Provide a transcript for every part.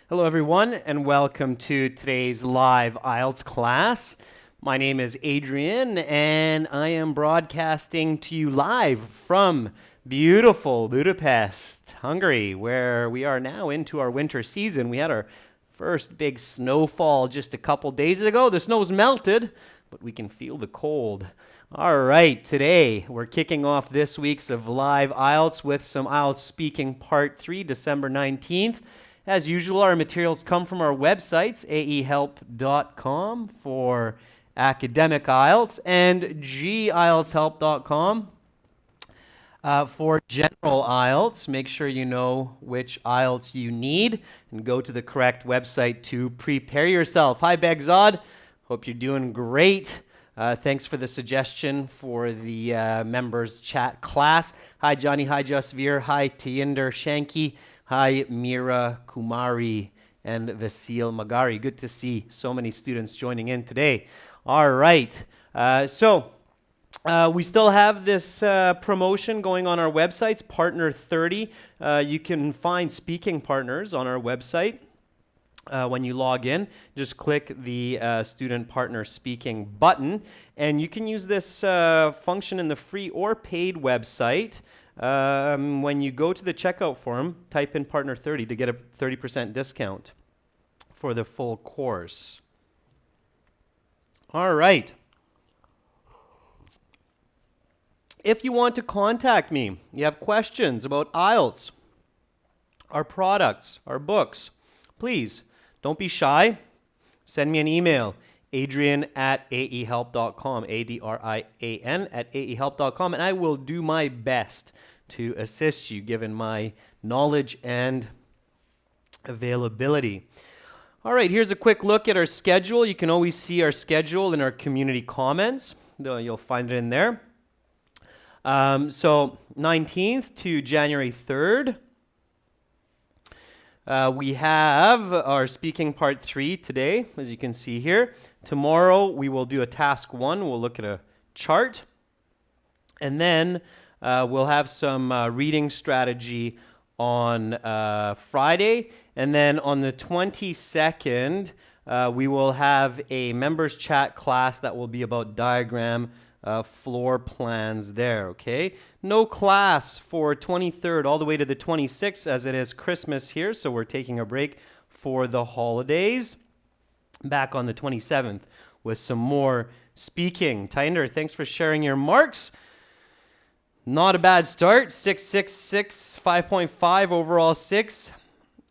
Hello, everyone, and welcome to today's live IELTS class. My name is Adrian, and I am broadcasting to you live from beautiful Budapest, Hungary, where we are now into our winter season. We had our first big snowfall just a couple days ago. The snow's melted, but we can feel the cold. All right, today we're kicking off this week's of live IELTS with some IELTS speaking part 3, December 19th. As usual, our materials come from our websites, aehelp.com for academic IELTS and gieltshelp.com for general IELTS. Make sure you know which IELTS you need and go to the correct website to prepare yourself. Hi, Begzod. Hope you're doing great. Thanks for the suggestion for the members chat class. Hi, Johnny. Hi, Jasveer. Hi, Tinder Shanky. Hi, Mira Kumari and Vasil Magari. Good to see so many students joining in today. All right. We still have this promotion going on our websites, Partner 30. You can find speaking partners on our website. When you log in, just click the Student Partner Speaking button, and you can use this function in the free or paid website. When you go to the checkout form, type in Partner 30 to get a 30% discount for the full course. All right. If you want to contact me, you have questions about IELTS, our products, our books, please don't be shy. Send me an email, adrian@aehelp.com, ADRIAN at aehelp.com, and I will do my best to assist you given my knowledge and availability. All right, here's a quick look at our schedule. You can always see our schedule in our community comments. You'll find it in there. So 19th to January 3rd. We have our speaking part 3 today, as you can see here. Tomorrow we will do a task 1. We'll look at a chart. And then we'll have some reading strategy on Friday. And then on the 22nd, we will have a members chat class that will be about diagram floor plans there, okay? No class for 23rd all the way to the 26th as it is Christmas here, so we're taking a break for the holidays. Back on the 27th with some more speaking. Tinder, thanks for sharing your marks. Not a bad start. 666, 5.5, overall 6.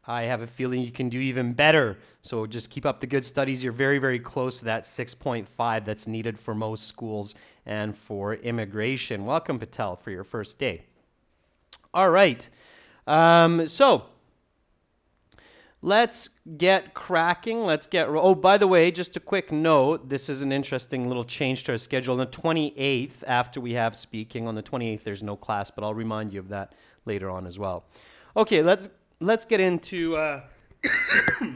I have a feeling you can do even better. So just keep up the good studies. You're very, very close to that 6.5 that's needed for most schools and for immigration. Welcome, Patel, for your first day. All right. So let's get cracking. Oh, by the way, just a quick note. This is an interesting little change to our schedule. On the 28th, after we have speaking, on the 28th, there's no class, but I'll remind you of that later on as well. Okay, let's get into the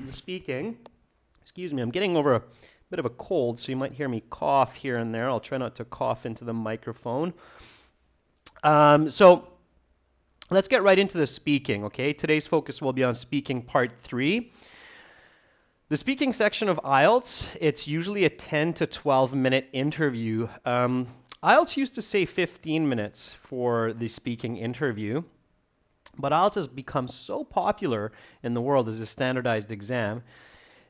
speaking. Excuse me, I'm getting over a bit of a cold, so you might hear me cough here and there. I'll try not to cough into the microphone. So let's get right into the speaking, okay? Today's focus will be on speaking part 3. The speaking section of IELTS, it's usually a 10 to 12 minute interview. IELTS used to say 15 minutes for the speaking interview. But IELTS has become so popular in the world as a standardized exam,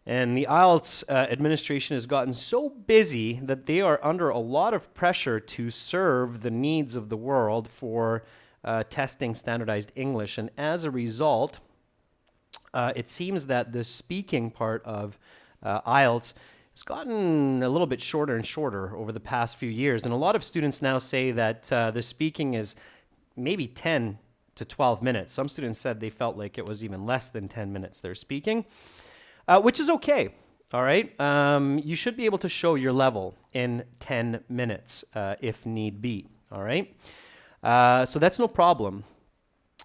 and the IELTS administration has gotten so busy that they are under a lot of pressure to serve the needs of the world for testing standardized English. And as a result, it seems that the speaking part of IELTS has gotten a little bit shorter and shorter over the past few years. And a lot of students now say that the speaking is maybe 10 to 12 minutes. Some students said they felt like it was even less than 10 minutes they're speaking, which is okay, all right? You should be able to show your level in 10 minutes if need be, all right? So that's no problem.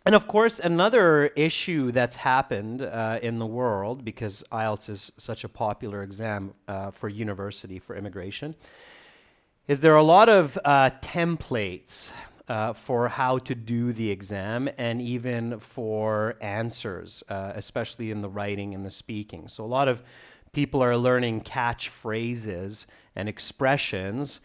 And of course, another issue that's happened in the world, because IELTS is such a popular exam for university, for immigration, is there are a lot of templates for how to do the exam and even for answers, especially in the writing and the speaking. So a lot of people are learning catchphrases and expressions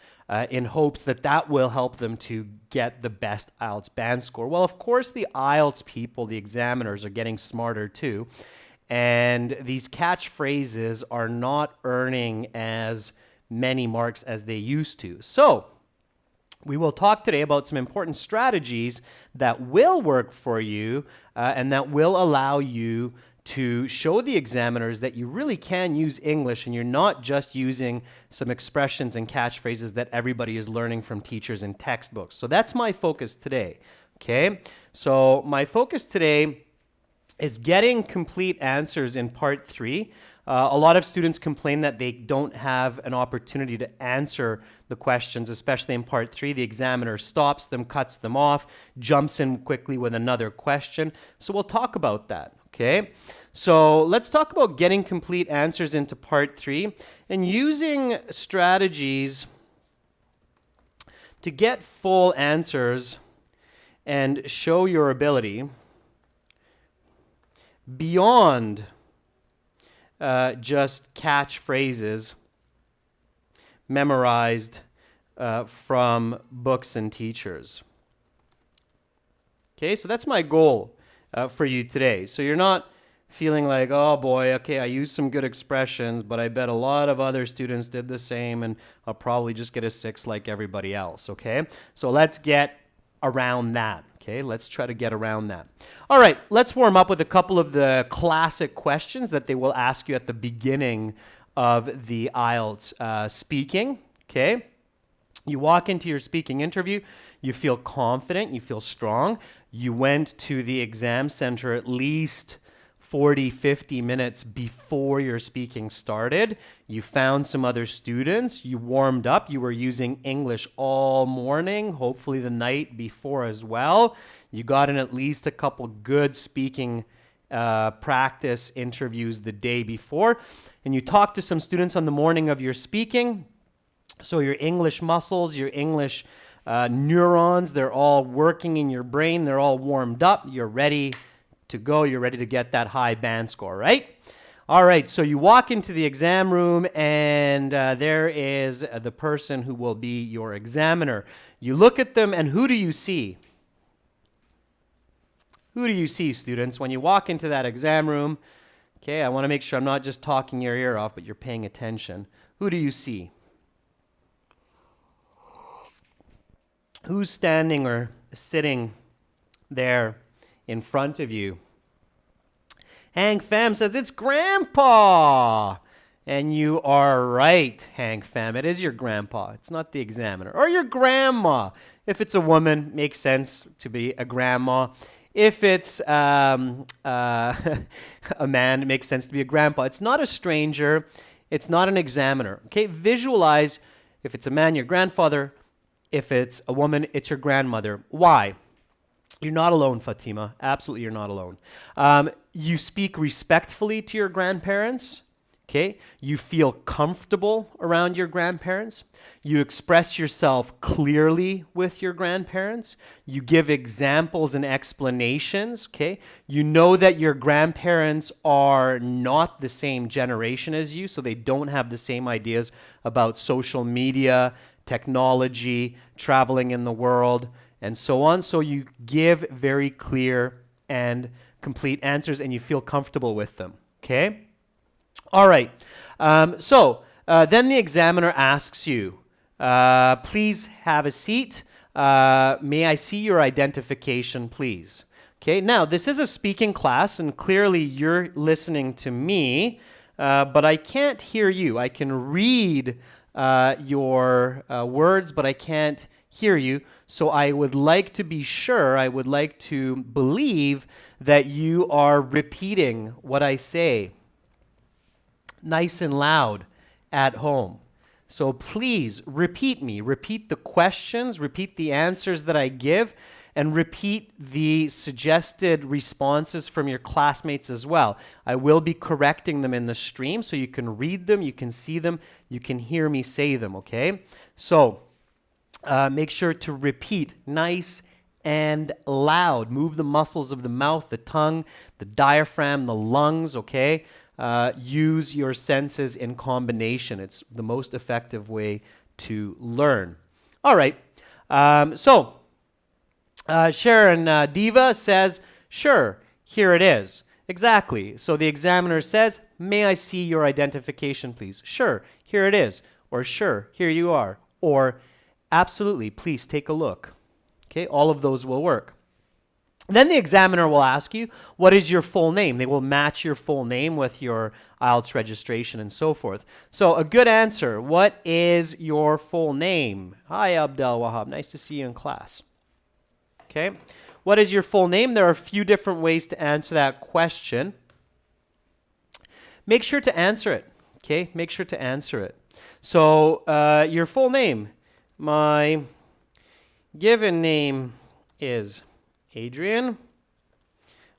in hopes that that will help them to get the best IELTS band score. Well, of course, the IELTS people, the examiners, are getting smarter too. And these catchphrases are not earning as many marks as they used to. So we will talk today about some important strategies that will work for you and that will allow you to show the examiners that you really can use English and you're not just using some expressions and catchphrases that everybody is learning from teachers and textbooks. So that's my focus today, okay? So my focus today is getting complete answers in part 3. A lot of students complain that they don't have an opportunity to answer the questions, especially in part 3. The examiner stops them, cuts them off, jumps in quickly with another question. So we'll talk about that, okay? So let's talk about getting complete answers into part 3 and using strategies to get full answers and show your ability beyond just catchphrases memorized from books and teachers. Okay, so that's my goal for you today. So you're not feeling like, oh boy, okay, I used some good expressions, but I bet a lot of other students did the same and I'll probably just get a 6 like everybody else, okay? So let's get around that. Okay, let's try to get around that. All right, let's warm up with a couple of the classic questions that they will ask you at the beginning of the IELTS speaking. Okay, you walk into your speaking interview, you feel confident, you feel strong. You went to the exam center at least 40, 50 minutes before your speaking started. You found some other students. You warmed up. You were using English all morning, hopefully the night before as well. You got in at least a couple good speaking practice interviews the day before. And you talked to some students on the morning of your speaking. So your English muscles, your English neurons, they're all working in your brain. They're all warmed up. You're ready to go. You're ready to get that high band score, right? All right, so you walk into the exam room and there is the person who will be your examiner. You look at them and who do you see? Who do you see, students, when you walk into that exam room? Okay, I want to make sure I'm not just talking your ear off, but you're paying attention. Who do you see? Who's standing or sitting there in front of you? Hank Pham says, it's Grandpa. And you are right, Hank Pham. It is your grandpa. It's not the examiner. Or your grandma. If it's a woman, makes sense to be a grandma. If it's a man, it makes sense to be a grandpa. It's not a stranger. It's not an examiner. Okay, visualize if it's a man, your grandfather. If it's a woman, it's your grandmother. Why? You're not alone, Fatima. Absolutely, you're not alone. You speak respectfully to your grandparents. Okay? You feel comfortable around your grandparents. You express yourself clearly with your grandparents. You give examples and explanations. Okay? You know that your grandparents are not the same generation as you, so they don't have the same ideas about social media, technology, traveling in the world, and so on. So you give very clear and complete answers and you feel comfortable with them, okay? All right, then the examiner asks you, please have a seat. May I see your identification, please? Okay, now this is a speaking class and clearly you're listening to me, but I can't hear you. I can read your words, but I can't hear you. So I would like to be sure, I would like to believe that you are repeating what I say nice and loud at home. So please repeat me. Repeat the questions, repeat the answers that I give, and repeat the suggested responses from your classmates as well. I will be correcting them in the stream so you can read them, you can see them, you can hear me say them, okay? So Make sure to repeat nice and loud. Move the muscles of the mouth, the tongue, the diaphragm, the lungs, okay? Use your senses in combination. It's the most effective way to learn. All right. Sharon Diva says, sure, here it is. Exactly. So the examiner says, may I see your identification, please? Sure, here it is. Or sure, here you are. Or absolutely, please take a look. Okay, all of those will work. Then the examiner will ask you, what is your full name? They will match your full name with your IELTS registration and so forth. So a good answer, what is your full name? Hi, Abdel Wahab. Nice to see you in class. Okay, what is your full name? There are a few different ways to answer that question. Make sure to answer it. Okay, make sure to answer it. So your full name, my given name is Adrian.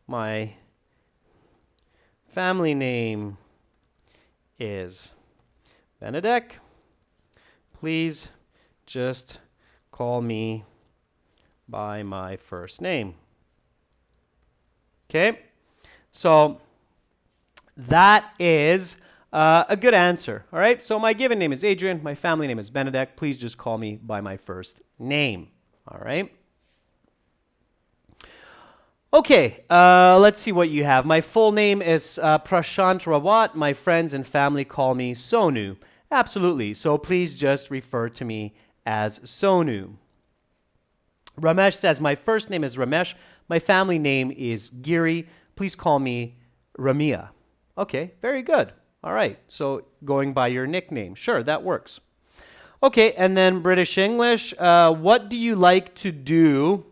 My family name is Benedek. Please just call me by my first name. Okay, so that is a good answer. All right, so my given name is Adrian. My family name is Benedek. Please just call me by my first name. All right. Okay, let's see what you have. My full name is Prashant Rawat. My friends and family call me Sonu. Absolutely. So please just refer to me as Sonu. Ramesh says, my first name is Ramesh. My family name is Giri. Please call me Ramia. Okay, very good. All right, so going by your nickname. Sure, that works. Okay, and then British English. What do you like to do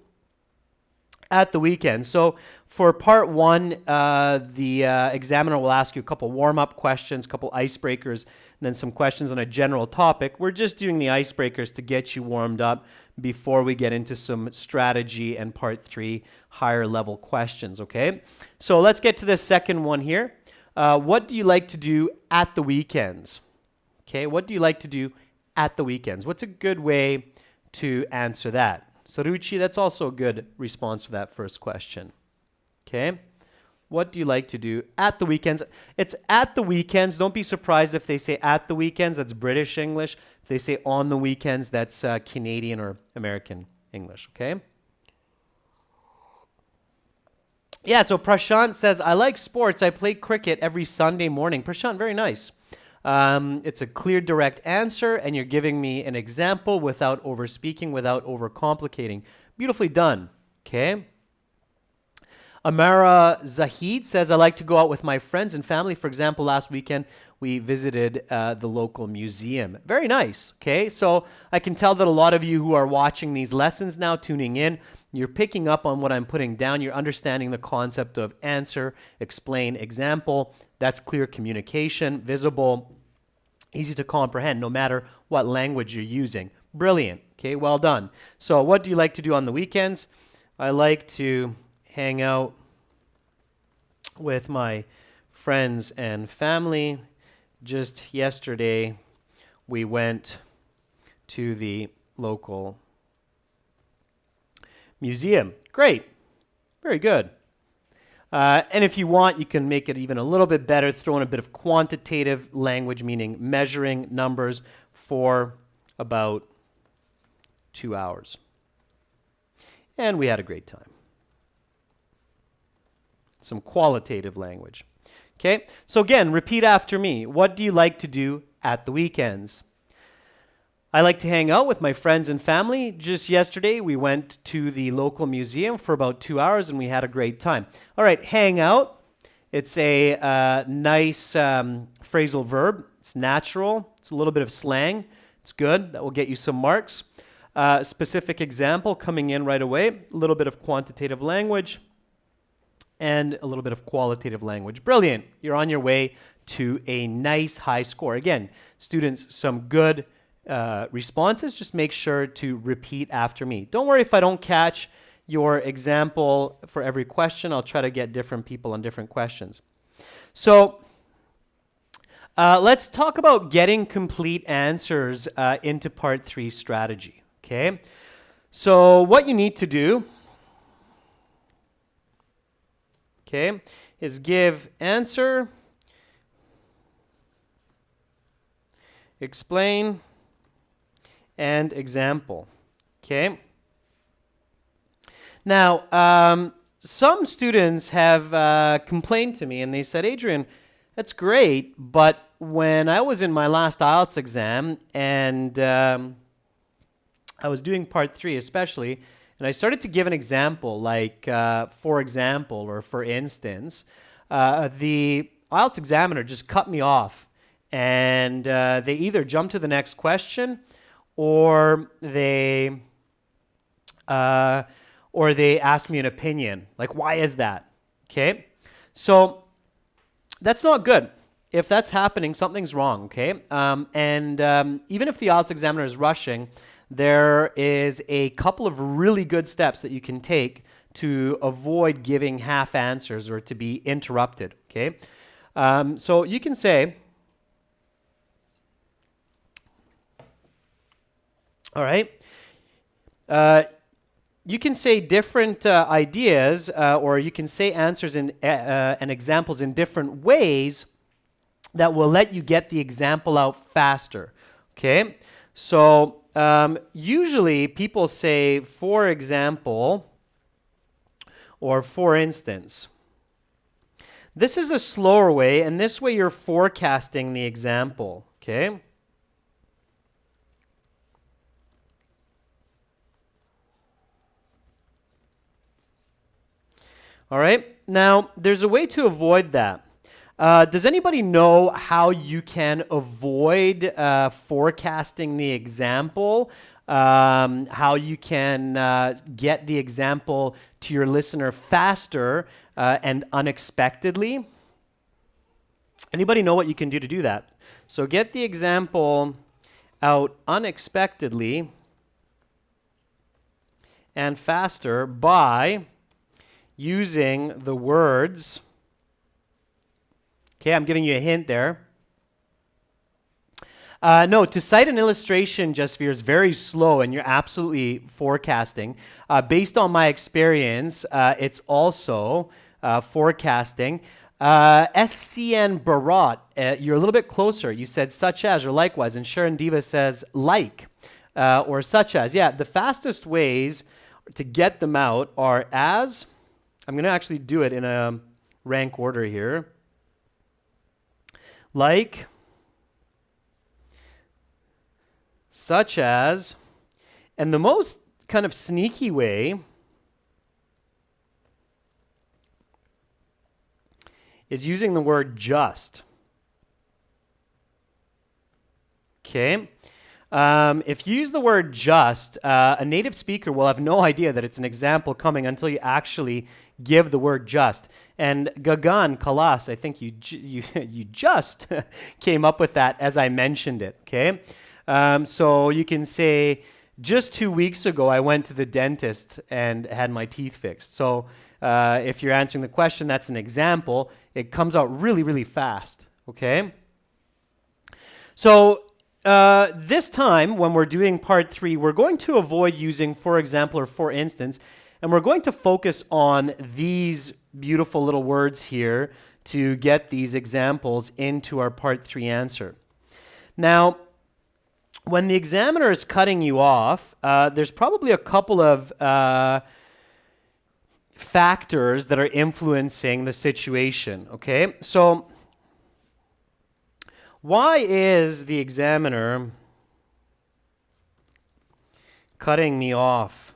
at the weekend? So for part one, the examiner will ask you a couple warm-up questions, a couple icebreakers, and then some questions on a general topic. We're just doing the icebreakers to get you warmed up before we get into some strategy and part three, higher level questions, okay? So let's get to the second one here. What do you like to do at the weekends? Okay, what do you like to do at the weekends? What's a good way to answer that? Saruchi, that's also a good response for that first question. Okay, what do you like to do at the weekends? It's at the weekends. Don't be surprised if they say at the weekends, that's British English. If they say on the weekends, that's Canadian or American English, okay? Yeah, so Prashant says, I like sports. I play cricket every Sunday morning. Prashant, very nice. It's a clear, direct answer, and you're giving me an example without over-speaking, without over-complicating. Beautifully done, okay? Amara Zahid says, I like to go out with my friends and family. For example, last weekend, we visited the local museum. Very nice, okay? So I can tell that a lot of you who are watching these lessons now, tuning in, you're picking up on what I'm putting down. You're understanding the concept of answer, explain, example. That's clear communication, visible, easy to comprehend, no matter what language you're using. Brilliant, okay? Well done. So what do you like to do on the weekends? I like to hang out with my friends and family. Just yesterday, we went to the local museum. Great. Very good. And if you want, you can make it even a little bit better, throw in a bit of quantitative language, meaning measuring numbers for about 2 hours. And we had a great time. Some qualitative language. Okay, so again, repeat after me. What do you like to do at the weekends? I like to hang out with my friends and family. Just yesterday, we went to the local museum for about 2 hours and we had a great time. All right, hang out. It's a nice phrasal verb. It's natural. It's a little bit of slang. It's good. That will get you some marks. Specific example coming in right away. A little bit of quantitative language and a little bit of qualitative language. Brilliant. You're on your way to a nice high score. Again, students, some good responses. Just make sure to repeat after me. Don't worry if I don't catch your example for every question. I'll try to get different people on different questions. So let's talk about getting complete answers into part 3 strategy. Okay? So what you need to do, okay, is give answer, explain, and example. Okay? Now, some students have complained to me and they said, Adrian, that's great, but when I was in my last IELTS exam and I was doing part 3 especially, and I started to give an example like, for example, or for instance, the IELTS examiner just cut me off and they either jumped to the next question or they asked me an opinion. Like, why is that? Okay? So that's not good. If that's happening, something's wrong, okay? Even if the IELTS examiner is rushing, there is a couple of really good steps that you can take to avoid giving half answers or to be interrupted, okay? So you can say, all right, you can say different ideas or you can say answers and examples in different ways that will let you get the example out faster, okay? So usually people say, for example, or for instance. This is a slower way, and this way you're forecasting the example, okay? All right, now there's a way to avoid that. Does anybody know how you can avoid forecasting the example? How you can get the example to your listener faster and unexpectedly? Anybody know what you can do to do that? So get the example out unexpectedly and faster by using the words. Okay, I'm giving you a hint there. No, to cite an illustration, Jasveer, is very slow and you're absolutely forecasting. Based on my experience, it's also forecasting. SCN Barat, you're a little bit closer. You said such as or likewise, and Sharon Diva says like or such as. Yeah, the fastest ways to get them out are as. I'm going to actually do it in a rank order here. Like, such as, and the most kind of sneaky way is using the word just. Okay? If you use the word just, a native speaker will have no idea that it's an example coming until you actually give the word just. And Gagan Kalas, I think you just came up with that as I mentioned it, okay? So you can say, just 2 weeks ago, I went to the dentist and had my teeth fixed. So if you're answering the question, that's an example. It comes out really, really fast, okay? So this time, when we're doing part 3, we're going to avoid using for example or for instance, and we're going to focus on these beautiful little words here to get these examples into our part 3 answer. Now, when the examiner is cutting you off, there's probably a couple of factors that are influencing the situation, okay? So, why is the examiner cutting me off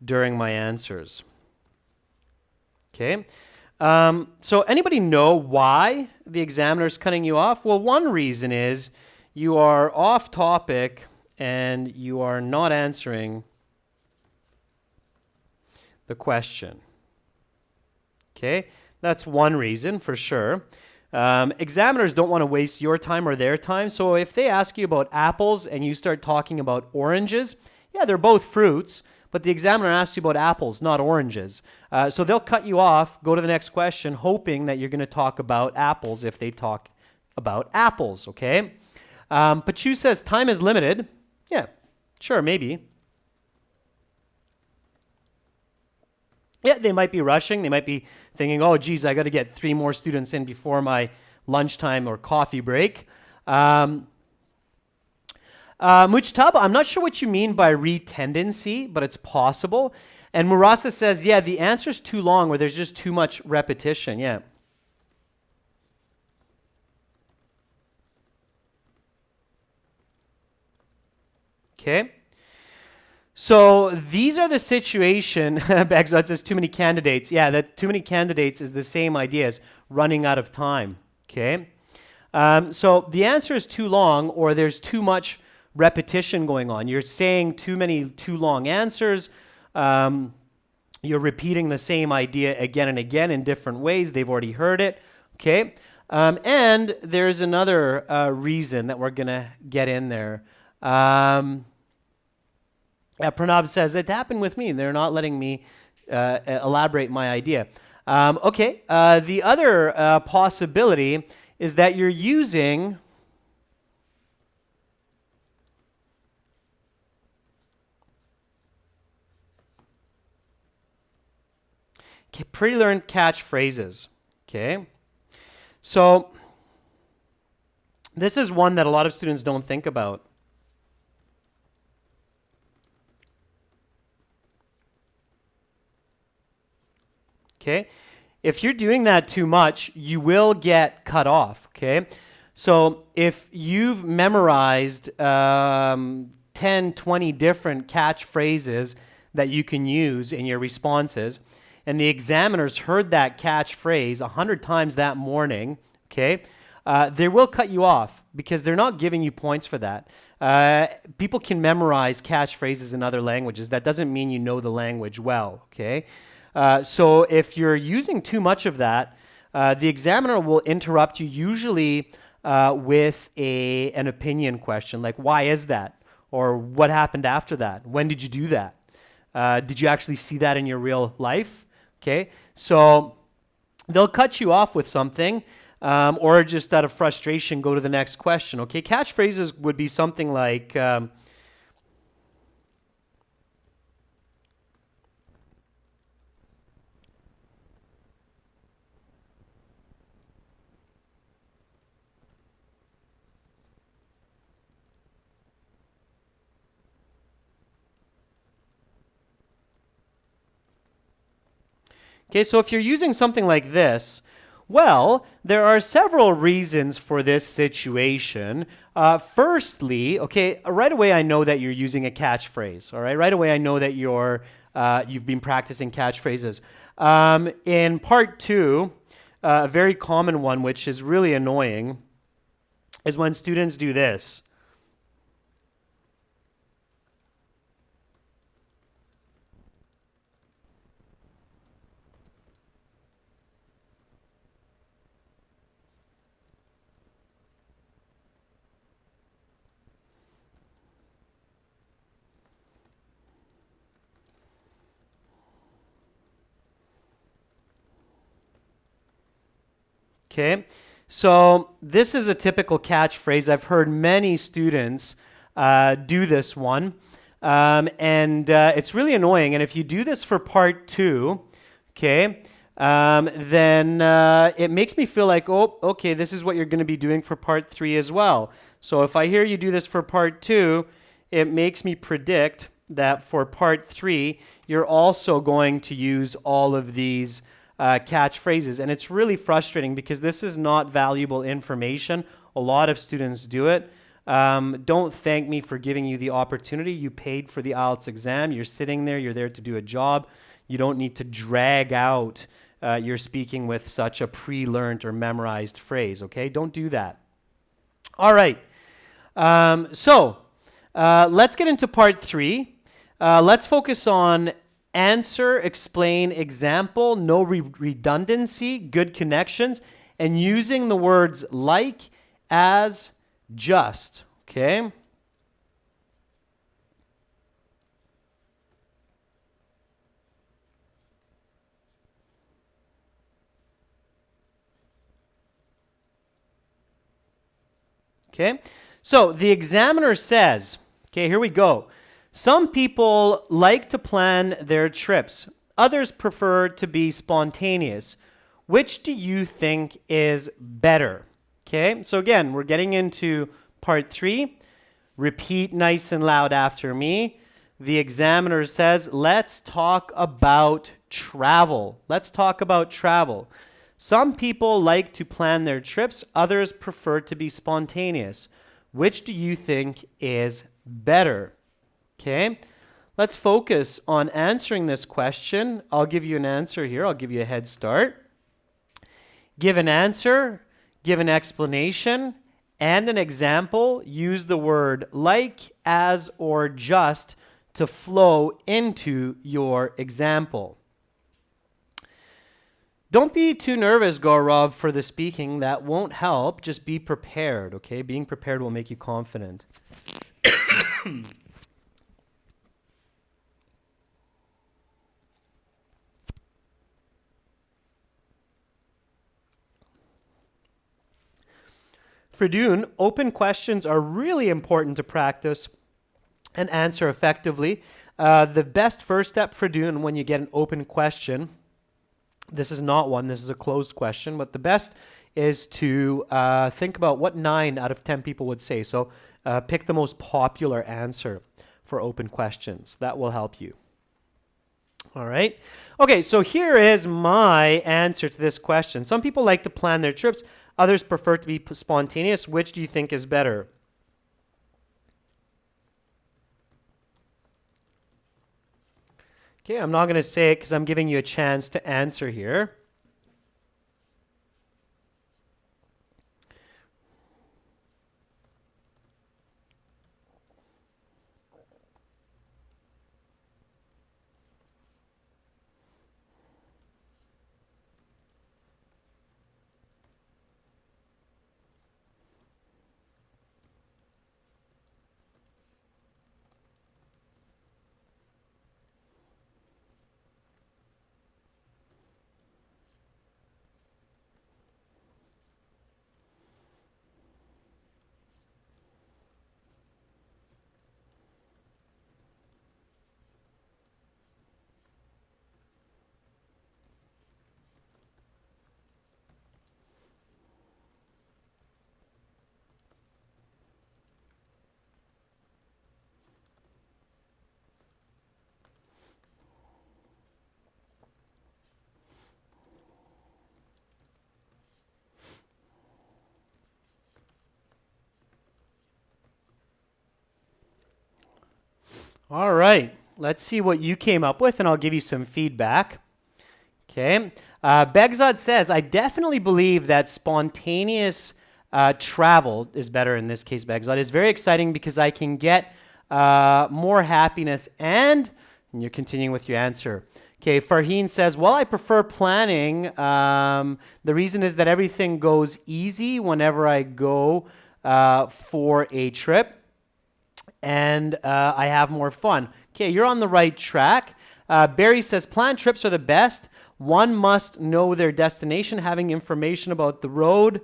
during my answers? Okay. So anybody know why the examiner is cutting you off? Well, one reason is you are off topic and you are not answering the question. Okay. That's one reason for sure. Examiners don't want to waste your time or their time. So if they ask you about apples and you start talking about oranges, yeah, they're both fruits, but the examiner asks you about apples, not oranges. So they'll cut you off, go to the next question, hoping that you're going to talk about apples if they talk about apples, okay? Pachu says time is limited. Yeah, sure, maybe. Yeah, they might be rushing. They might be thinking, oh, geez, I got to get 3 more students in before my lunchtime or coffee break. Mujtaba, I'm not sure what you mean by retendency, but it's possible. And Murasa says, yeah, the answer's too long, or there's just too much repetition. Yeah. Okay. So these are the situation, Begzot says too many candidates. Yeah, that too many candidates is the same idea as running out of time. Okay. So the answer is too long, or there's too much repetition going on. You're saying too long answers. You're repeating the same idea again and again in different ways. They've already heard it. Okay. And there's another reason that we're going to get in there. Pranav says, it happened with me. They're not letting me elaborate my idea. Okay. The other possibility is that you're using pre-learned catchphrases. Okay. So this is one that a lot of students don't think about. Okay. If you're doing that too much, you will get cut off. Okay. So if you've memorized 10, 20 different catchphrases that you can use in your responses, and the examiners heard that catchphrase 100 times that morning, okay, they will cut you off because they're not giving you points for that. People can memorize catchphrases in other languages. That doesn't mean you know the language well, okay? So if you're using too much of that, the examiner will interrupt you usually with an opinion question, like, why is that? Or what happened after that? When did you do that? Did you actually see that in your real life? Okay, so they'll cut you off with something, or just out of frustration, go to the next question. Okay, catchphrases would be something like, okay, so if you're using something like this, well, there are several reasons for this situation. Firstly, okay, right away I know that you're using a catchphrase, all right? Right away I know that you've been practicing catchphrases. In part 2, a very common one, which is really annoying, is when students do this. Okay, so this is a typical catchphrase. I've heard many students do this one, and it's really annoying. And if you do this for part 2, okay, then it makes me feel like, oh, okay, this is what you're going to be doing for part 3 as well. So if I hear you do this for part 2, it makes me predict that for part 3, you're also going to use all of these catchphrases. And it's really frustrating because this is not valuable information. A lot of students do it. Don't thank me for giving you the opportunity. You paid for the IELTS exam. You're sitting there. You're there to do a job. You don't need to drag out your speaking with such a pre-learned or memorized phrase, okay? Don't do that. All right. So let's get into part 3. Let's focus on answer, explain, example, no redundancy, good connections, and using the words like, as, just, okay? Okay, so the examiner says, okay, here we go. Some people like to plan their trips. Others prefer to be spontaneous. Which do you think is better? Okay, so again, we're getting into part 3. Repeat nice and loud after me. The examiner says, let's talk about travel. Let's talk about travel. Some people like to plan their trips. Others prefer to be spontaneous. Which do you think is better? Okay, let's focus on answering this question. I'll give you an answer here. I'll give you a head start. Give an answer, give an explanation, and an example. Use the word like, as, or just to flow into your example. Don't be too nervous, Gaurav, for the speaking. That won't help. Just be prepared, okay? Being prepared will make you confident. For Dune, open questions are really important to practice and answer effectively. The best first step for Dune when you get an open question, this is not one, this is a closed question, but the best is to think about what 9 out of 10 people would say. So pick the most popular answer for open questions. That will help you. All right. Okay, so here is my answer to this question. Some people like to plan their trips. Others prefer to be spontaneous. Which do you think is better? Okay, I'm not going to say it because I'm giving you a chance to answer here. All right, let's see what you came up with, and I'll give you some feedback. Okay, Begzad says, I definitely believe that spontaneous travel is better in this case, Begzad. It's very exciting because I can get more happiness and you're continuing with your answer. Okay, Farheen says, well, I prefer planning. The reason is that everything goes easy whenever I go for a trip. And I have more fun. Okay, you're on the right track. Barry says, planned trips are the best. One must know their destination. Having information about the road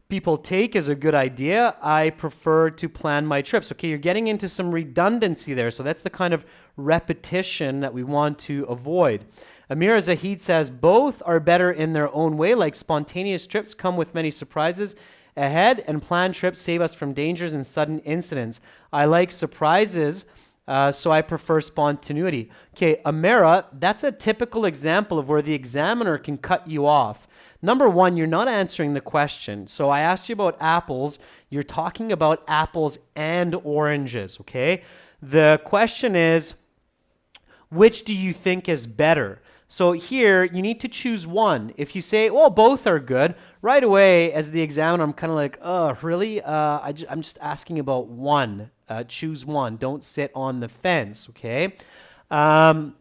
people take is a good idea. I prefer to plan my trips. Okay, you're getting into some redundancy there. So that's the kind of repetition that we want to avoid. Amira Zahid says, both are better in their own way. Like spontaneous trips come with many surprises ahead, and planned trips save us from dangers and sudden incidents. I like surprises, so I prefer spontaneity. Okay, Amira, that's a typical example of where the examiner can cut you off. Number one, you're not answering the question. So I asked you about apples. You're talking about apples and oranges, okay? The question is, which do you think is better? So here, you need to choose one. If you say, well, both are good, right away, as the examiner, I'm kind of like, oh, really? I'm just asking about one. Choose one. Don't sit on the fence, okay? And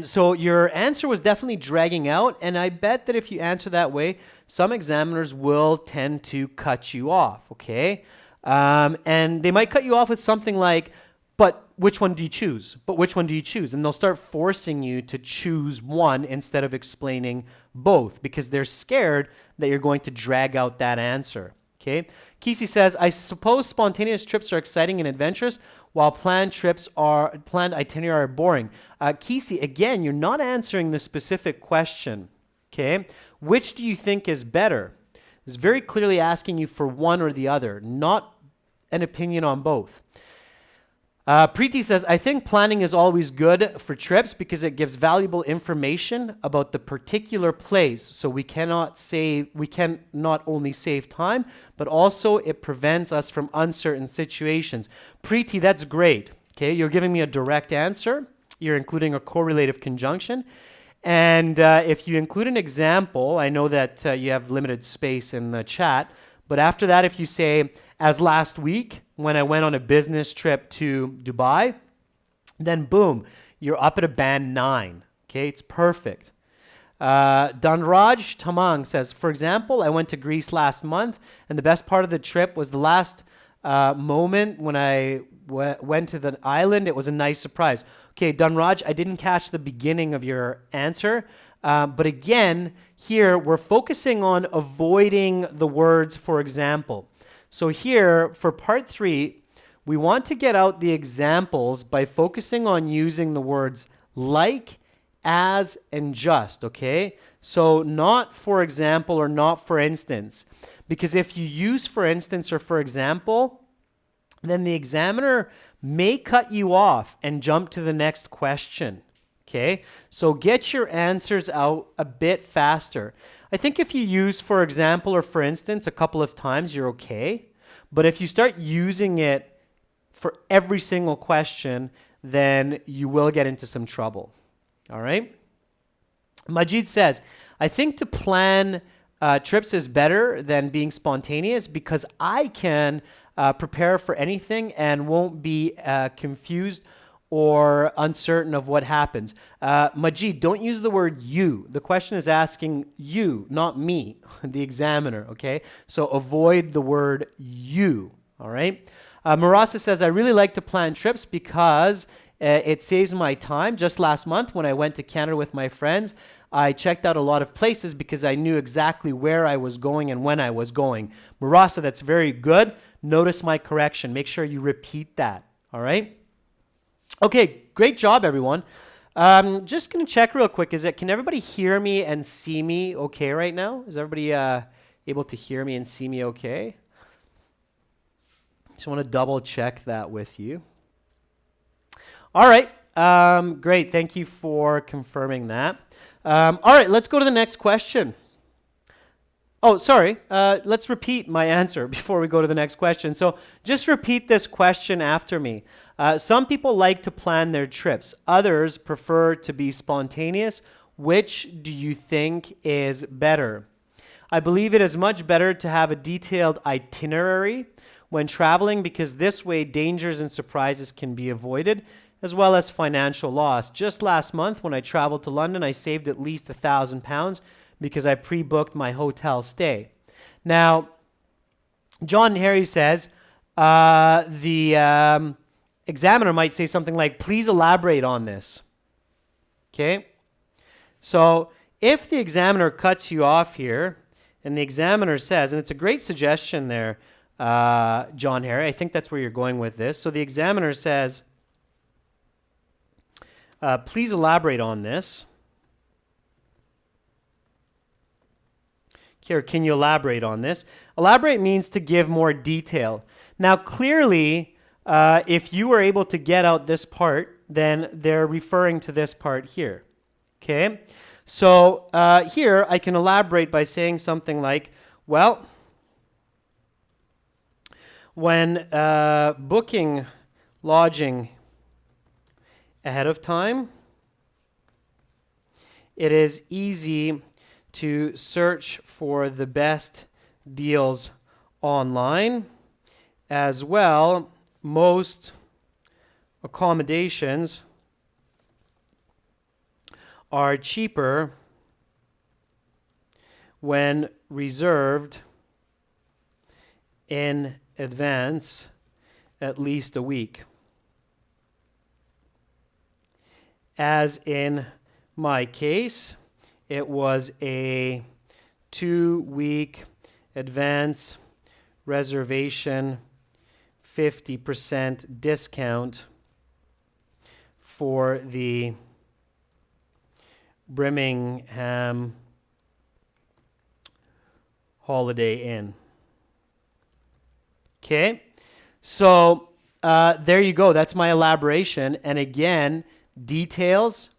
so your answer was definitely dragging out, and I bet that if you answer that way, some examiners will tend to cut you off, okay? And they might cut you off with something like, but which one do you choose? But which one do you choose? And they'll start forcing you to choose one instead of explaining both because they're scared that you're going to drag out that answer. Okay. Kesey says, I suppose spontaneous trips are exciting and adventurous. while planned itinerary are boring? Kesey, again, you're not answering the specific question. Okay, which do you think is better? It's very clearly asking you for one or the other, not an opinion on both. Preeti says, I think planning is always good for trips because it gives valuable information about the particular place. So we can not only save time, but also it prevents us from uncertain situations. Preeti, that's great. Okay, you're giving me a direct answer. You're including a correlative conjunction. And if you include an example, I know that you have limited space in the chat, but after that, if you say, as last week, when I went on a business trip to Dubai, then boom, you're up at a band 9. Okay, it's perfect. Dhanraj Tamang says, for example, I went to Greece last month, and the best part of the trip was the last moment when I went to the island. It was a nice surprise. Okay, Dhanraj, I didn't catch the beginning of your answer. But again, here we're focusing on avoiding the words, for example. So here, for part 3, we want to get out the examples by focusing on using the words like, as, and just, okay? So not for example or not for instance. Because if you use for instance or for example, then the examiner may cut you off and jump to the next question. Okay, so get your answers out a bit faster. I think if you use for example or for instance a couple of times, you're okay. But if you start using it for every single question, then you will get into some trouble. All right? Majid says, I think to plan trips is better than being spontaneous because I can prepare for anything and won't be confused or uncertain of what happens. Majid, don't use the word you. The question is asking you, not me, the examiner, okay? So avoid the word you, all right? Marasa says, I really like to plan trips because it saves my time. Just last month when I went to Canada with my friends, I checked out a lot of places because I knew exactly where I was going and when I was going. Marasa, that's very good. Notice my correction. Make sure you repeat that, all right? Okay, great job, everyone. Just going to check real quick. Can everybody hear me and see me okay right now? Is everybody able to hear me and see me okay? Just want to double check that with you. All right, great. Thank you for confirming that. All right, let's go to the next question. Oh, sorry. Let's repeat my answer before we go to the next question. So just repeat this question after me. Some people like to plan their trips. Others prefer to be spontaneous. Which do you think is better? I believe it is much better to have a detailed itinerary when traveling because this way dangers and surprises can be avoided, as well as financial loss. Just last month when I traveled to London, I saved at least £1,000 because I pre-booked my hotel stay. Now, John Harry says, the examiner might say something like, please elaborate on this. Okay? So if the examiner cuts you off here, and the examiner says, and it's a great suggestion there, John Harry, I think that's where you're going with this. So the examiner says, please elaborate on this. Here, can you elaborate on this? Elaborate means to give more detail. Now, clearly, if you were able to get out this part, then they're referring to this part here. Okay? So here, I can elaborate by saying something like, well, when booking lodging ahead of time, it is easy to search for the best deals online. As well, most accommodations are cheaper when reserved in advance at least a week. As in my case, it was a 2-week advance reservation 50% discount for the Birmingham Holiday Inn. Okay, so there you go. That's my elaboration. And again, details,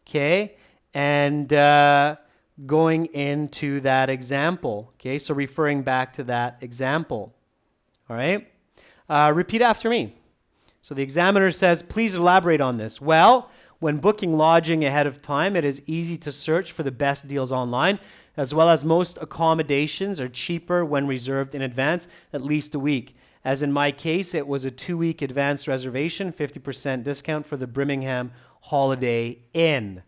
okay, and going into that example. Okay, so referring back to that example. All right, repeat after me. So the examiner says, please elaborate on this. Well, when booking lodging ahead of time, it is easy to search for the best deals online, as well as most accommodations are cheaper when reserved in advance, at least a week. As in my case, it was a 2-week advance reservation, 50% discount for the Birmingham Holiday Inn.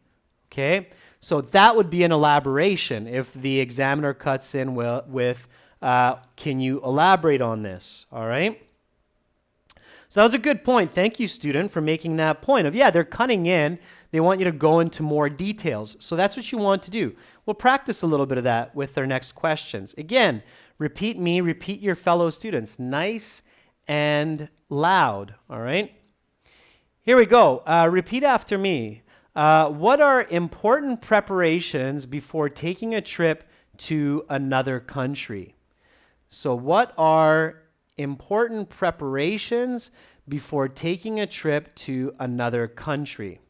Okay, so that would be an elaboration if the examiner cuts in with can you elaborate on this? All right. So that was a good point. Thank you, student, for making that point of, yeah, they're cutting in. They want you to go into more details. So that's what you want to do. We'll practice a little bit of that with our next questions. Again, repeat me, repeat your fellow students. Nice and loud, all right? Here we go. Repeat after me. What are important preparations before taking a trip to another country? So what are important preparations before taking a trip to another country?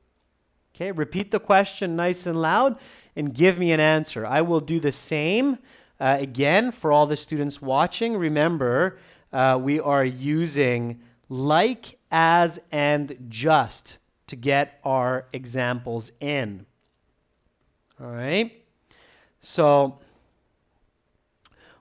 Okay, repeat the question nice and loud and give me an answer. I will do the same again for all the students watching. Remember, we are using like, as, and just to get our examples in. All right, so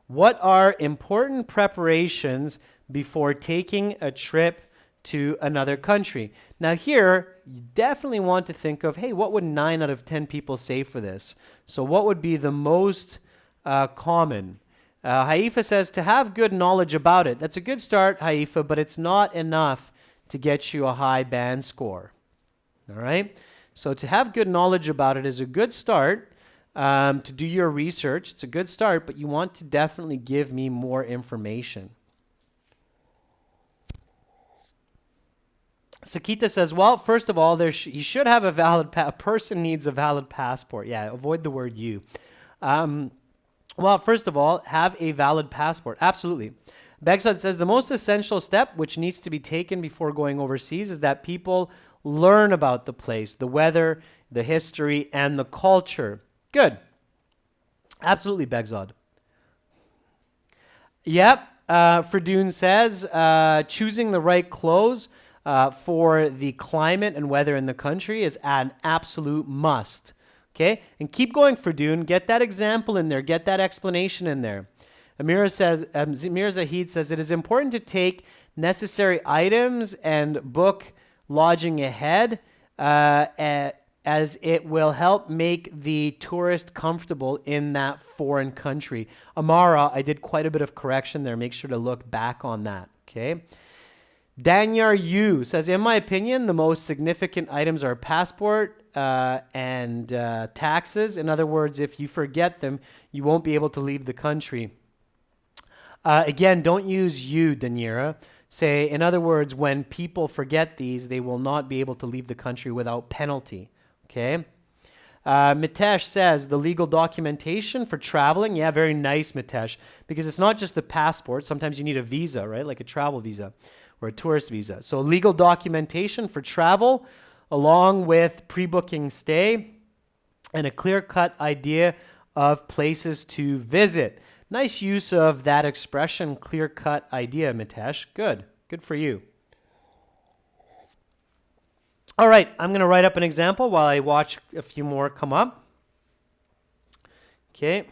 what are important preparations before taking a trip to another country? Now here, you definitely want to think of, hey, what would 9 out of 10 people say for this? So what would be the most common? Haifa says to have good knowledge about it. That's a good start, Haifa, but it's not enough to get you a high band score. All right? So to have good knowledge about it is a good start. To do your research, it's a good start, but you want to definitely give me more information. Sakita says, well, first of all, he should have a person needs a valid passport. Yeah, avoid the word you. Well, first of all, have a valid passport. Absolutely. Begsad says, the most essential step which needs to be taken before going overseas is that people learn about the place, the weather, the history, and the culture. Good. Absolutely, Begzod. Yep. Ferdoon says, choosing the right clothes for the climate and weather in the country is an absolute must. Okay? And keep going, Ferdoon. Get that example in there. Get that explanation in there. Amir Zahid says, it is important to take necessary items and book lodging ahead as it will help make the tourist comfortable in that foreign country. Amara, I did quite a bit of correction there. Make sure to look back on that, okay? Danyar Yu says, in my opinion, the most significant items are passport and taxes. In other words, if you forget them, you won't be able to leave the country. Again, don't use you, Danyira. Say, in other words, when people forget these, they will not be able to leave the country without penalty. Okay. Mitesh says the legal documentation for traveling. Yeah, very nice, Mitesh, because it's not just the passport. Sometimes you need a visa, right? Like a travel visa or a tourist visa. So legal documentation for travel along with pre-booking stay and a clear-cut idea of places to visit. Nice use of that expression, clear-cut idea, Mitesh. Good. Good for you. All right, I'm going to write up an example while I watch a few more come up. Okay.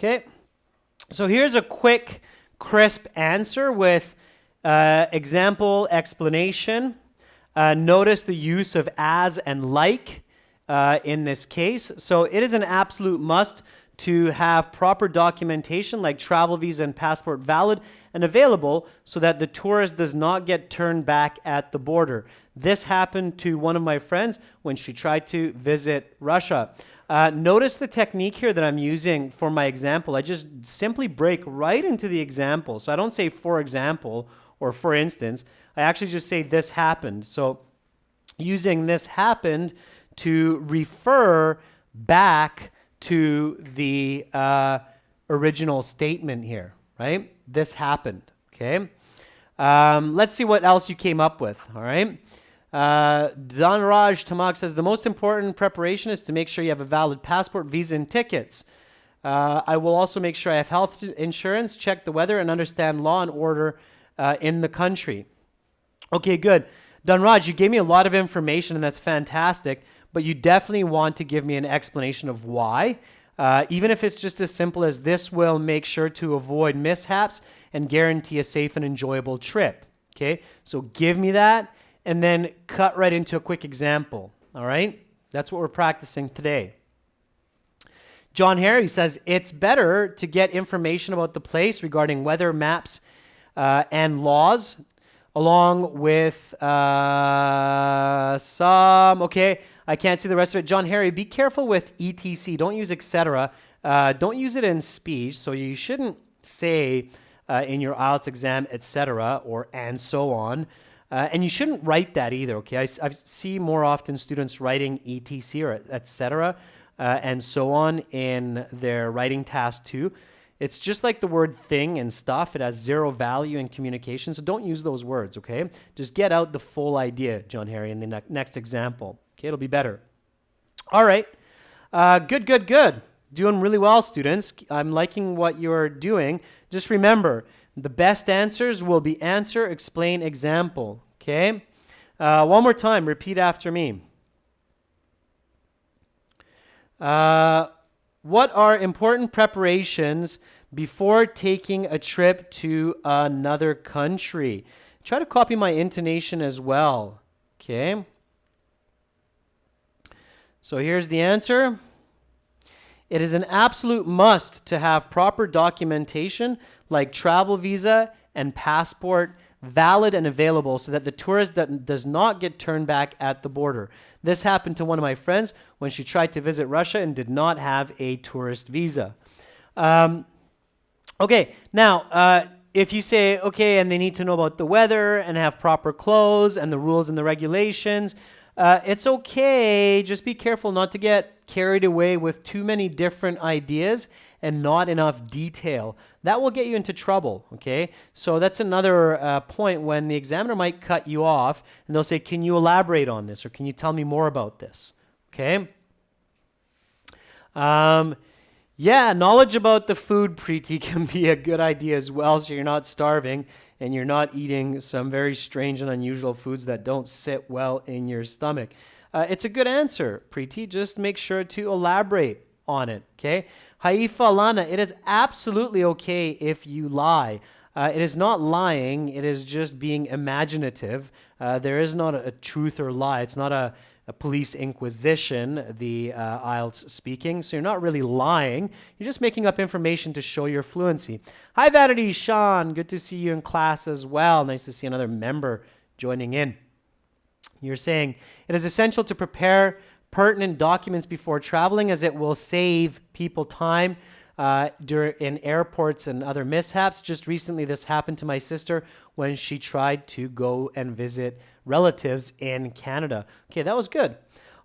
Okay, so here's a quick, crisp answer with example explanation. Notice the use of as and like in this case. So it is an absolute must to have proper documentation like travel visa and passport valid and available so that the tourist does not get turned back at the border. This happened to one of my friends when she tried to visit Russia. Notice the technique here that I'm using for my example. I just simply break right into the example. So I don't say for example or for instance. I actually just say this happened. So using this happened to refer back to the original statement here, right? This happened, okay? Let's see what else you came up with, all right? Dhanraj Tamak says, the most important preparation is to make sure you have a valid passport, visa, and tickets. I will also make sure I have health insurance, check the weather, and understand law and order in the country. Okay, good. Dhanraj, you gave me a lot of information, and that's fantastic, but you definitely want to give me an explanation of why. Even if it's just as simple as this will make sure to avoid mishaps and guarantee a safe and enjoyable trip. Okay, so give me that and then cut right into a quick example. All right, that's what we're practicing today. John Harry says, it's better to get information about the place regarding weather maps and laws along with okay, I can't see the rest of it. John Harry, be careful with etc. Don't use etc. Don't use it in speech. So you shouldn't say in your IELTS exam, etc. or and so on. And you shouldn't write that either, okay? I see more often students writing etc. or etc. And so on in their writing task too. It's just like the word thing and stuff. It has zero value in communication, so don't use those words, okay? Just get out the full idea, John Harry, in the next example. Okay, it'll be better. All right. Good. Doing really well, students. I'm liking what you're doing. Just remember, the best answers will be answer, explain, example, okay? One more time. Repeat after me. What are important preparations before taking a trip to another country? Try to copy my intonation as well, okay? So here's the answer. It is an absolute must to have proper documentation like travel visa and passport valid and available so that the tourist does not get turned back at the border. This happened to one of my friends when she tried to visit Russia and did not have a tourist visa. Okay, now, if you say, okay, and they need to know about the weather and have proper clothes and the rules and the regulations, it's okay. Just be careful not to get carried away with too many different ideas and not enough detail. That will get you into trouble, okay? So that's another point when the examiner might cut you off and they'll say, can you elaborate on this or can you tell me more about this, okay? Yeah, knowledge about the food, Preeti, can be a good idea as well so you're not starving and you're not eating some very strange and unusual foods that don't sit well in your stomach. It's a good answer, Preeti. Just make sure to elaborate on it, okay? Haifa Lana, it is absolutely okay if you lie. It is not lying. It is just being imaginative. There is not a truth or lie. It's not a police inquisition, the IELTS speaking. So you're not really lying. You're just making up information to show your fluency. Hi, Vanity, Sean. Good to see you in class as well. Nice to see another member joining in. You're saying it is essential to prepare pertinent documents before traveling as it will save people time in airports and other mishaps. Just recently, this happened to my sister when she tried to go and visit relatives in Canada. Okay, that was good.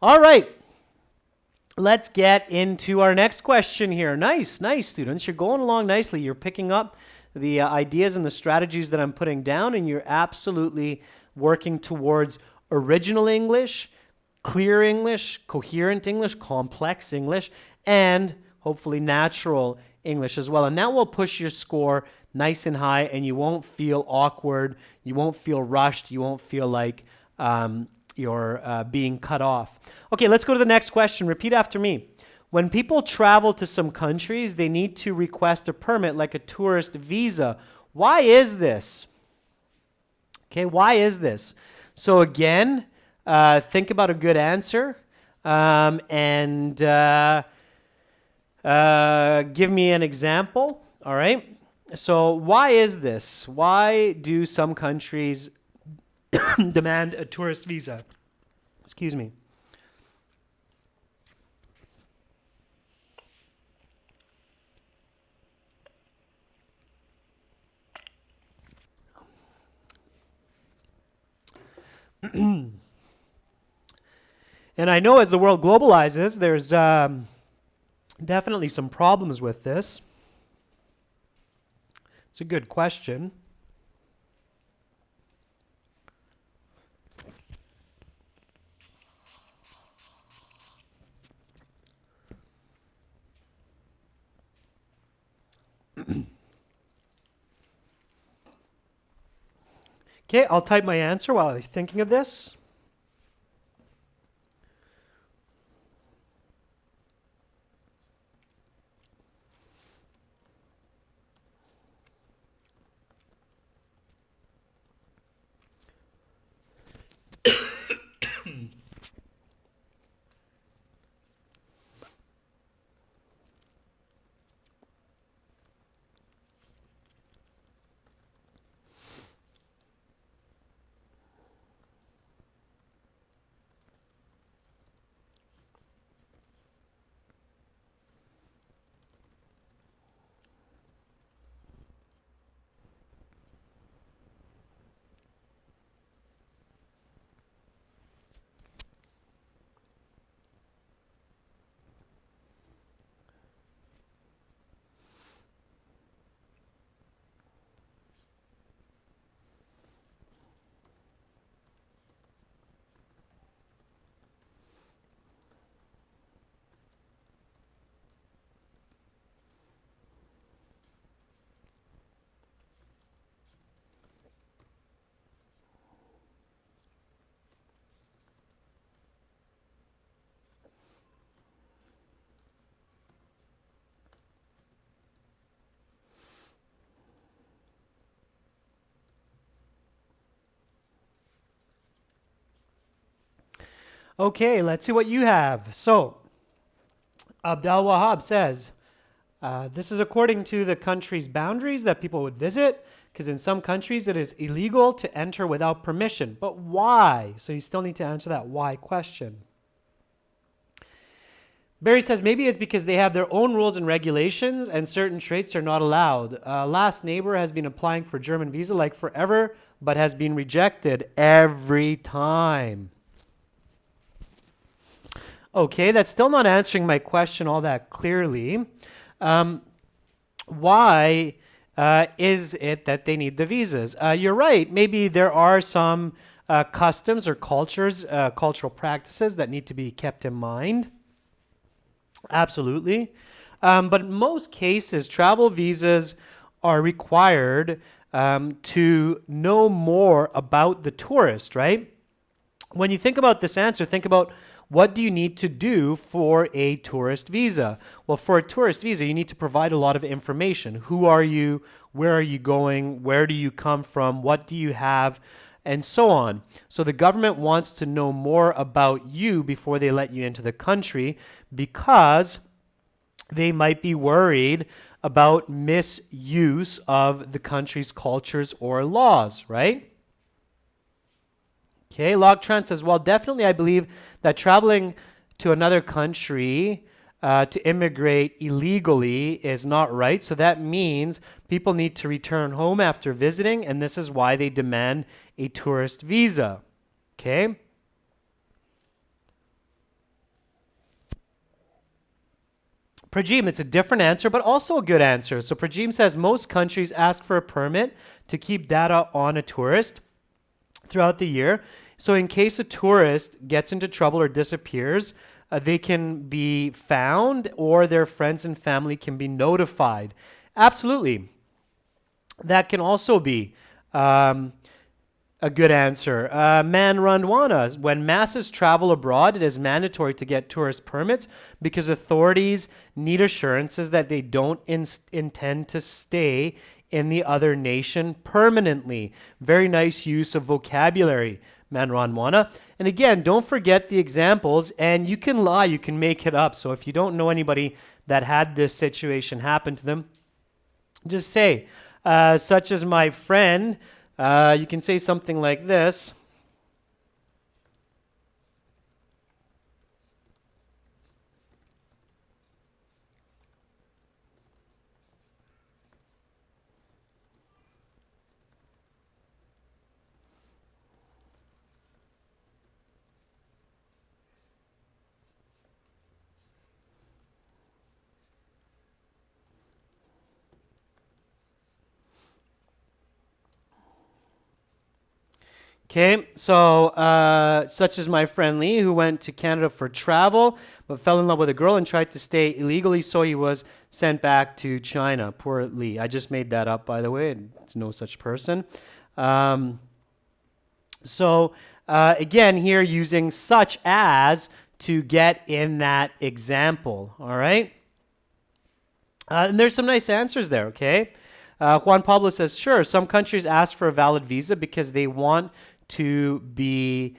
All right. Let's get into our next question here. Nice, students. You're going along nicely. You're picking up the ideas and the strategies that I'm putting down, and you're absolutely working towards original English, clear English, coherent English, complex English, and hopefully natural English as well. And that will push your score nice and high, and you won't feel awkward. You won't feel rushed. You won't feel like you're being cut off. Okay, let's go to the next question. Repeat after me. When people travel to some countries, they need to request a permit like a tourist visa. Why is this? Okay, why is this? So again, think about a good answer and give me an example. All right. So why is this? Why do some countries demand a tourist visa? Excuse me. And I know as the world globalizes, there's definitely some problems with this. It's a good question. Okay, I'll type my answer while I'm thinking of this. Okay, let's see what you have. So, Abdel Wahab says, this is according to the country's boundaries that people would visit, because in some countries it is illegal to enter without permission. But why? So you still need to answer that why question. Barry says maybe it's because they have their own rules and regulations and certain traits are not allowed. Last neighbor has been applying for German visa like forever, but has been rejected every time. Okay, that's still not answering my question all that clearly. Why is it that they need the visas? You're right. Maybe there are some customs or cultural practices that need to be kept in mind. Absolutely. But in most cases, travel visas are required to know more about the tourist, right? When you think about this answer, think about what do you need to do for a tourist visa? Well, for a tourist visa, you need to provide a lot of information. Who are you? Where are you going? Where do you come from? What do you have? And so on. So the government wants to know more about you before they let you into the country because they might be worried about misuse of the country's cultures or laws, right? Okay, Log Trent says, well, definitely I believe that traveling to another country to immigrate illegally is not right. So that means people need to return home after visiting, and this is why they demand a tourist visa. Okay? Prajim, it's a different answer, but also a good answer. So Prajim says most countries ask for a permit to keep data on a tourist throughout the year. So in case a tourist gets into trouble or disappears, they can be found or their friends and family can be notified. Absolutely. That can also be. A good answer. Manrandwana. When masses travel abroad, it is mandatory to get tourist permits because authorities need assurances that they don't intend to stay in the other nation permanently. Very nice use of vocabulary, Manrandwana. And again, don't forget the examples, and you can lie, you can make it up. So if you don't know anybody that had this situation happen to them, just say, such as my friend. You can say something like this. Okay, so such as my friend Lee, who went to Canada for travel, but fell in love with a girl and tried to stay illegally, so he was sent back to China. Poor Lee. I just made that up, by the way. It's no such person. Again, here using such as to get in that example, all right? And there's some nice answers there, okay? Juan Pablo says, sure, some countries ask for a valid visa because they want to be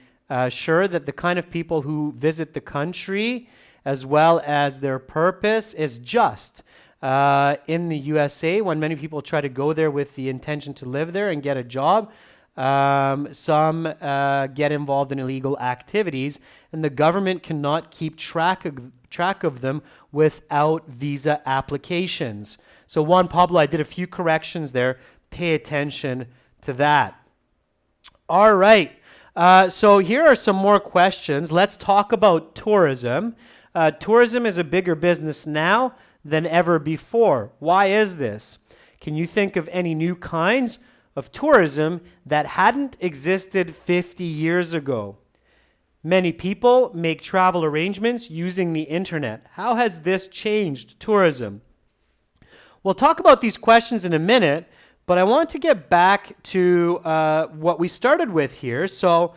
sure that the kind of people who visit the country as well as their purpose is just. In the USA, when many people try to go there with the intention to live there and get a job, some get involved in illegal activities, and the government cannot keep track of them without visa applications. So Juan Pablo, I did a few corrections there. Pay attention to that. All right. So here are some more questions. Let's talk about tourism. Tourism is a bigger business now than ever before. Why is this? Can you think of any new kinds of tourism that hadn't existed 50 years ago? Many people make travel arrangements using the internet. How has this changed tourism? We'll talk about these questions in a minute, but I want to get back to what we started with here. So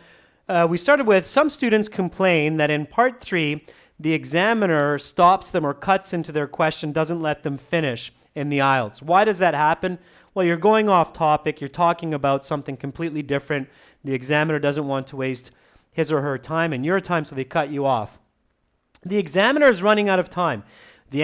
we started with some students complain that in part 3, the examiner stops them or cuts into their question, doesn't let them finish in the IELTS. Why does that happen? Well, you're going off topic. You're talking about something completely different. The examiner doesn't want to waste his or her time and your time, so they cut you off. The examiner is running out of time. The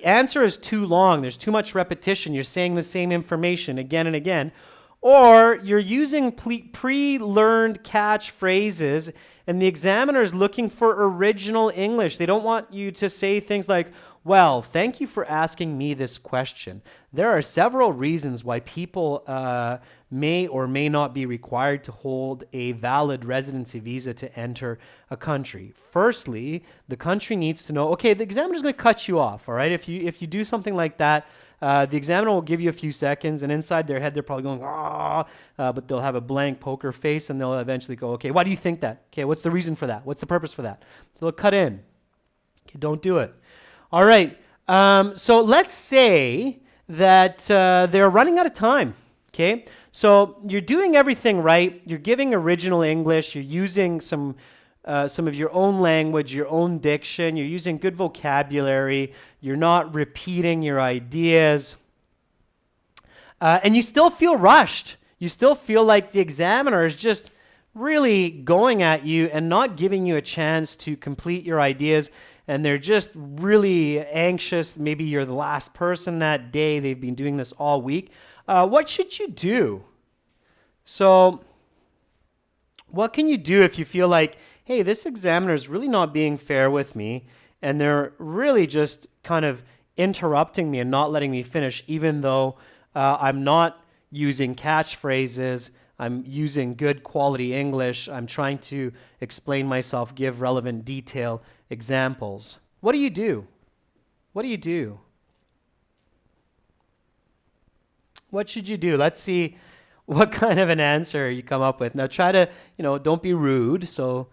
answer is too long. There's too much repetition. You're saying the same information again and again. Or you're using pre-learned catchphrases, and the examiner is looking for original English. They don't want you to say things like, well, thank you for asking me this question. There are several reasons why people may or may not be required to hold a valid residency visa to enter a country. Firstly, the country needs to know, okay, the examiner is going to cut you off, all right? If you do something like that, the examiner will give you a few seconds, and inside their head, they're probably going, but they'll have a blank poker face, and they'll eventually go, okay, why do you think that? Okay, what's the reason for that? What's the purpose for that? So they'll cut in. Okay, don't do it. All right, so let's say that they're running out of time, okay? So you're doing everything right. You're giving original English. You're using some of your own language, your own diction. You're using good vocabulary. You're not repeating your ideas. And you still feel rushed. You still feel like the examiner is just really going at you and not giving you a chance to complete your ideas, and they're just really anxious. Maybe you're the last person that day. They've been doing this all week. What should you do? So what can you do if you feel like, hey, this examiner is really not being fair with me, and they're really just kind of interrupting me and not letting me finish, even though I'm not using catchphrases, I'm using good quality English, I'm trying to explain myself, give relevant detail, examples. What do you do? What do you do? What should you do? Let's see what kind of an answer you come up with. Now try to, don't be rude. So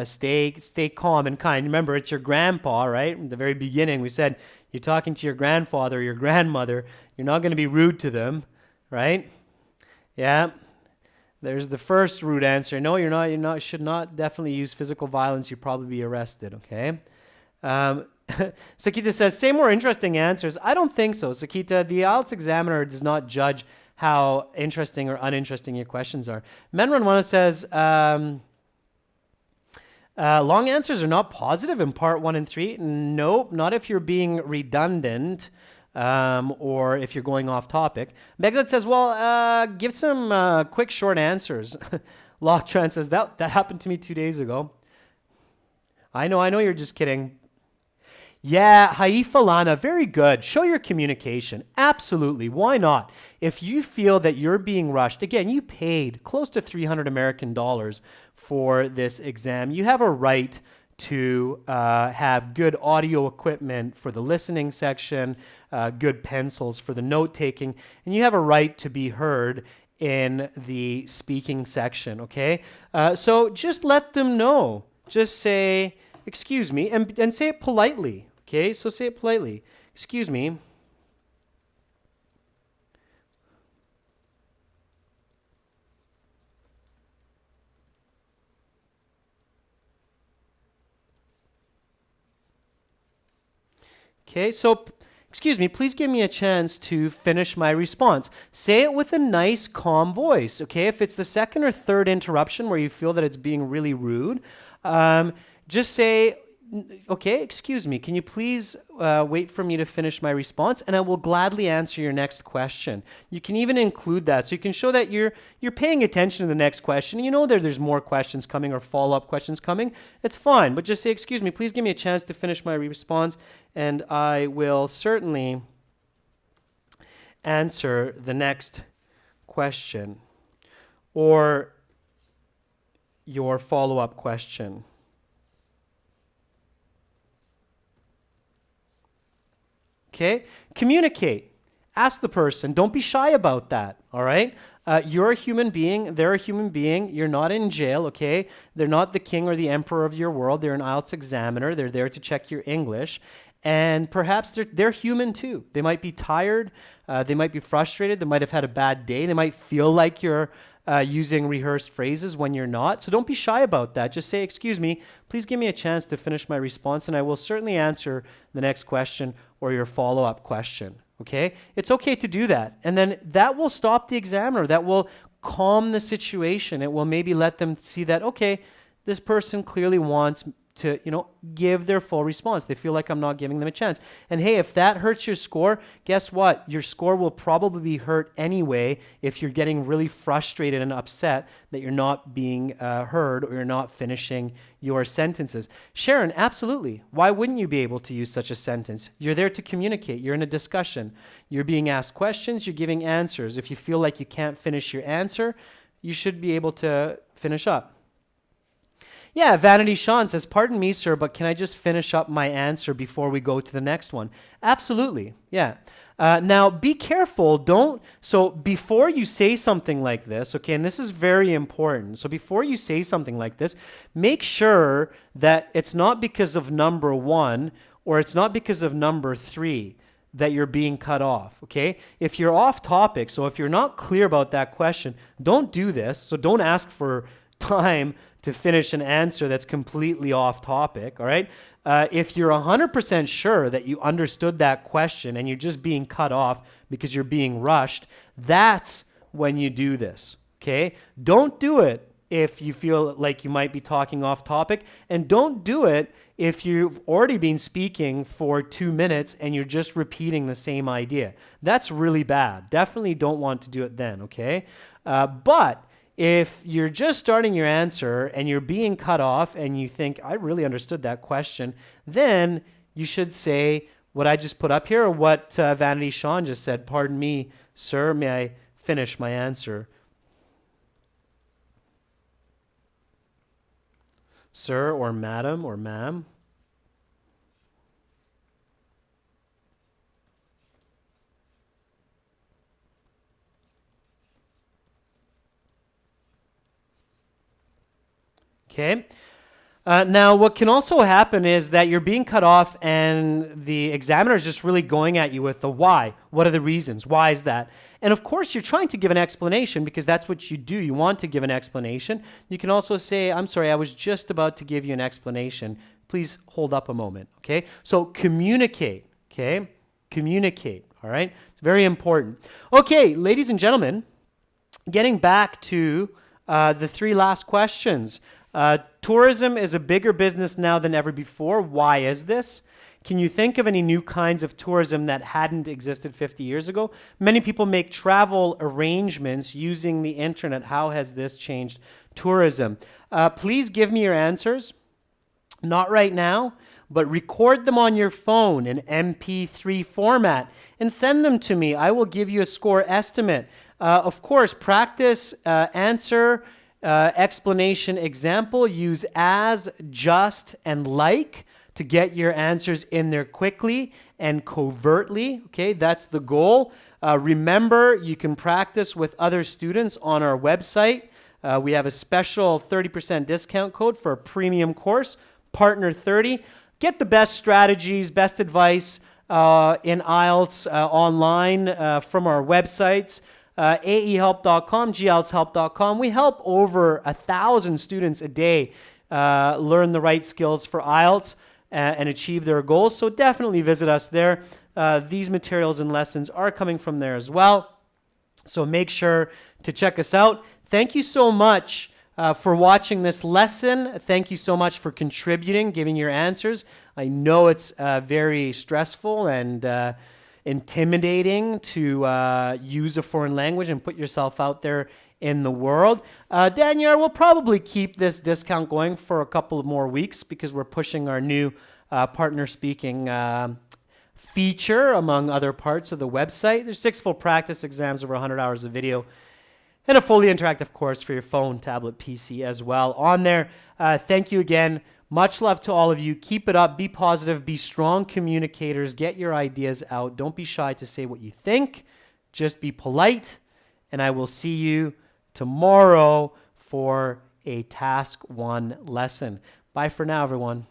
stay calm and kind. Remember, it's your grandpa, right? In the very beginning, we said you're talking to your grandfather or your grandmother. You're not going to be rude to them, right? Yeah. There's the first rude answer. No, you're not. You're not. Should not definitely use physical violence. You'd probably be arrested. Okay. Um, Sakita says, say more interesting answers. I don't think so. Sakita, the IELTS examiner does not judge how interesting or uninteresting your questions are. Menranwana says, long answers are not positive in part 1 and 3. Nope, not if you're being redundant or if you're going off topic. Megzat says, well, give some quick, short answers. Lochtran says, that happened to me 2 days ago. I know, you're just kidding. Yeah, Haifa Lana, very good. Show your communication. Absolutely. Why not? If you feel that you're being rushed, again, you paid close to $300 American for this exam. You have a right to have good audio equipment for the listening section, good pencils for the note taking, and you have a right to be heard in the speaking section, okay? So just let them know. Just say, excuse me, and say it politely. Okay, so say it politely. Excuse me. Okay, so excuse me, please give me a chance to finish my response. Say it with a nice, calm voice. Okay, if it's the second or third interruption where you feel that it's being really rude, just say, okay, excuse me, can you please wait for me to finish my response, and I will gladly answer your next question. You can even include that, so you can show that you're paying attention to the next question. You know there's more questions coming or follow-up questions coming. It's fine, but just say, excuse me, please give me a chance to finish my response, and I will certainly answer the next question or your follow-up question. Okay? Communicate. Ask the person. Don't be shy about that, all right? You're a human being. They're a human being. You're not in jail, okay? They're not the king or the emperor of your world. They're an IELTS examiner. They're there to check your English. And perhaps they're human too. They might be tired. They might be frustrated. They might have had a bad day. They might feel like you're using rehearsed phrases when you're not. So don't be shy about that. Just say, excuse me, please give me a chance to finish my response, and I will certainly answer the next question or your follow-up question, okay? It's okay to do that. And then that will stop the examiner. That will calm the situation. It will maybe let them see that, okay, this person clearly wants to, give their full response. They feel like I'm not giving them a chance. And hey, if that hurts your score, guess what? Your score will probably be hurt anyway if you're getting really frustrated and upset that you're not being heard or you're not finishing your sentences. Sharon, absolutely. Why wouldn't you be able to use such a sentence? You're there to communicate. You're in a discussion. You're being asked questions. You're giving answers. If you feel like you can't finish your answer, you should be able to finish up. Yeah, Vanity Sean says, pardon me, sir, but can I just finish up my answer before we go to the next one? Absolutely, yeah. Now, be careful. So before you say something like this, okay, and this is very important. So before you say something like this, make sure that it's not because of number 1 or it's not because of number 3 that you're being cut off, okay? If you're off topic, so if you're not clear about that question, don't do this. So don't ask for time to finish an answer that's completely off topic, all right? If you're 100% sure that you understood that question and you're just being cut off because you're being rushed, that's when you do this, okay? Don't do it if you feel like you might be talking off topic, and don't do it if you've already been speaking for 2 minutes and you're just repeating the same idea. That's really bad. Definitely don't want to do it then, okay? But if you're just starting your answer and you're being cut off and you think, I really understood that question, then you should say what I just put up here or what Vanity Sean just said. Pardon me, sir, may I finish my answer? Sir or madam or ma'am. Okay. Now, what can also happen is that you're being cut off and the examiner is just really going at you with the why. What are the reasons? Why is that? And of course, you're trying to give an explanation because that's what you do. You want to give an explanation. You can also say, I'm sorry, I was just about to give you an explanation. Please hold up a moment, okay? So communicate, okay? Communicate, all right? It's very important. Okay, ladies and gentlemen, getting back to the three last questions. Tourism is a bigger business now than ever before. Why is this? Can you think of any new kinds of tourism that hadn't existed 50 years ago? Many people make travel arrangements using the internet. How has this changed tourism? Please give me your answers. Not right now, but record them on your phone in MP3 format and send them to me. I will give you a score estimate. Of course, practice answer, explanation, example. Use as, just, and like to get your answers in there quickly and covertly. Okay, that's the goal. Remember, you can practice with other students on our website. We have a special 30% discount code for a premium course, Partner 30. Get the best strategies, best advice in IELTS online from our websites. aehelp.com, glshelp.com. We help over 1,000 students a day learn the right skills for IELTS and achieve their goals. So definitely visit us there. These materials and lessons are coming from there as well. So make sure to check us out. Thank you so much for watching this lesson. Thank you so much for contributing, giving your answers. I know it's very stressful and intimidating to use a foreign language and put yourself out there in the world. Daniel, we'll probably keep this discount going for a couple of more weeks because we're pushing our new partner speaking feature among other parts of the website. There's 6 full practice exams, over 100 hours of video, and a fully interactive course for your phone, tablet, PC as well on there. Thank you again. Much love to all of you. Keep it up. Be positive. Be strong communicators. Get your ideas out. Don't be shy to say what you think. Just be polite. And I will see you tomorrow for a Task 1 lesson. Bye for now, everyone.